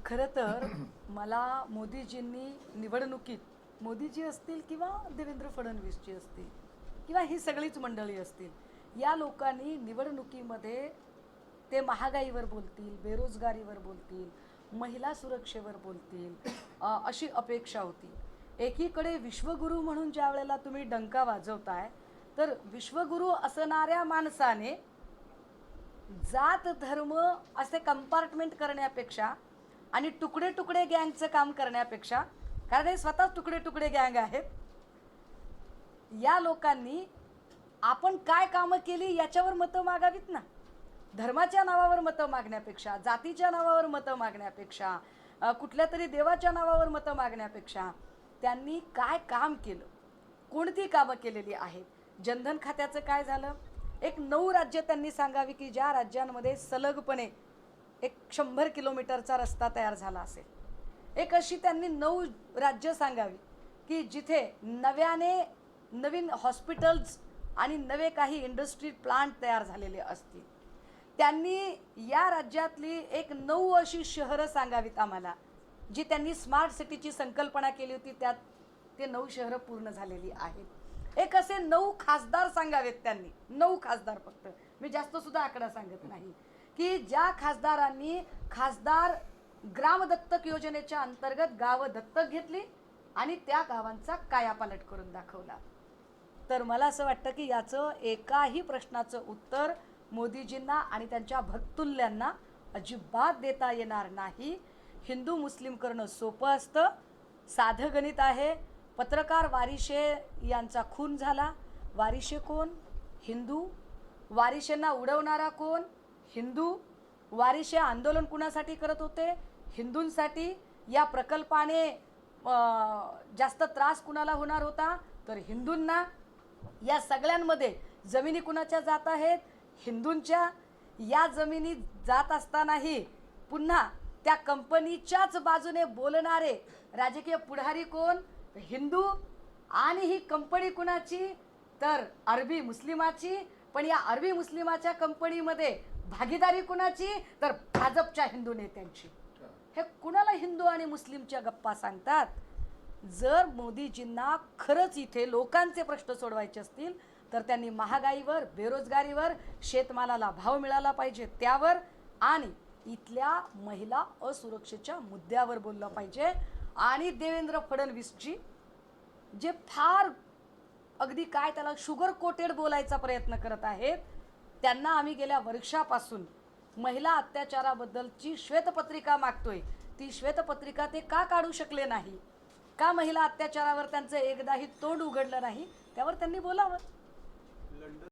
खरं तर मला मोदीजींनी निवडणुकीत मोदीजी असतील किंवा देवेंद्र फडणवीसजी असतील किंवा ही सगळीच मंडळी असतील, या लोकांनी निवडणुकीमध्ये ते महागाईवर बोलतील, बेरोजगारीवर बोलतील, महिला सुरक्षेवर बोलतील, अशी अपेक्षा होती. एकीकडे विश्वगुरू म्हणून ज्या वेळेला तुम्ही डंका वाजवताय, तर विश्वगुरू असणाऱ्या माणसाने जात धर्म असे कंपार्टमेंट करण्यापेक्षा आणि तुकडे तुकडे गँगचं काम करण्यापेक्षा, कारण हे स्वतः तुकडे तुकडे गँग आहेत, या लोकांनी आपण काय कामं केली याच्यावर मतं मागावीत ना. धर्माच्या नावावर मतं मागण्यापेक्षा, जातीच्या नावावर मतं मागण्यापेक्षा, कुठल्या तरी देवाच्या नावावर मतं मागण्यापेक्षा त्यांनी काय काम केलं, कोणती कामं केलेली आहेत. जनधन खात्याचं काय झालं, एक 9 राज्य त्यांनी सांगावी की ज्या राज्यांमध्ये सलगपणे एक 100 किलोमीटरचा रस्ता तयार झाला असेल. एक अशी त्यांनी 9 राज्य सांगावी की जिथे नव्याने नवीन हॉस्पिटल्स आणि नवे काही इंडस्ट्री प्लांट तयार झालेले असतील. त्यांनी या राज्यातली एक 9 अशी शहरं सांगावीत आम्हाला जी त्यांनी स्मार्ट सिटीची संकल्पना केली होती, त्यात ते 9 शहरं पूर्ण झालेली आहेत. एक असे 9 खासदार सांगावेत त्यांनी, 9 खासदार, फक्त मी जास्त सुद्धा आकडा सांगत नाही, की ज्या खासदारांनी खासदार ग्रामदत्तक योजनेच्या अंतर्गत गावं दत्तक घेतली आणि त्या गावांचा कायापालट करून दाखवला. तर मला असं वाटतं की याचं एकाही प्रश्नाचं उत्तर मोदीजींना आणि त्यांच्या भक्तुल्यांना अजिबात देता येणार नाही. हिंदू मुस्लिम करणं सोपं असतं, साधं गणित आहे. पत्रकार वारिशे यांचा खून झाला. वारिशे कोण? हिंदू. वारिशेंना उडवणारा कोण? हिंदू. वारिशे आंदोलन कुणासाठी करत होते? हिंदूंसाठी. या प्रकल्पाने जास्त त्रास कुणाला होणार होता? तर हिंदूंना. या सगळ्यांमध्ये जमिनी कुणाच्या जात आहेत? हिंदूंच्या. या जमिनी जात असतानाही पुन्हा त्या कंपनीच्याच बाजूने बोलणारे राजकीय पुढारी कोण? हिंदू. आणि ही कंपनी कुणाची? तर अरबी मुस्लिमाची. पण या अरबी मुस्लिमाच्या कंपनीमध्ये भागीदारी कुणाची? तर भाजपच्या हिंदू नेत्यांची. हे कुणाला हिंदू आणि मुस्लिमच्या गप्पा सांगतात? जर मोदीजींना खरंच इथे लोकांचे प्रश्न सोडवायचे असतील तर त्यांनी महागाईवर, बेरोजगारीवर, शेतमालाला भाव मिळाला पाहिजे त्यावर, आणि इथल्या महिला असुरक्षेच्या मुद्द्यावर बोललं पाहिजे. आणि देवेंद्र फडणवीसजी जे फार अगदी काय त्याला शुगर कोटेड बोलायचा प्रयत्न करत आहेत, त्यांना आम्ही गेल्या वर्षापासून महिला अत्याचाराबद्दलची श्वेतपत्रिका मागतोय. ती श्वेतपत्रिका ते का काढू शकले नाही? का महिला अत्याचारावर त्यांचं एकदाही तोंड उघडलं नाही? त्यावर त्यांनी बोलावं.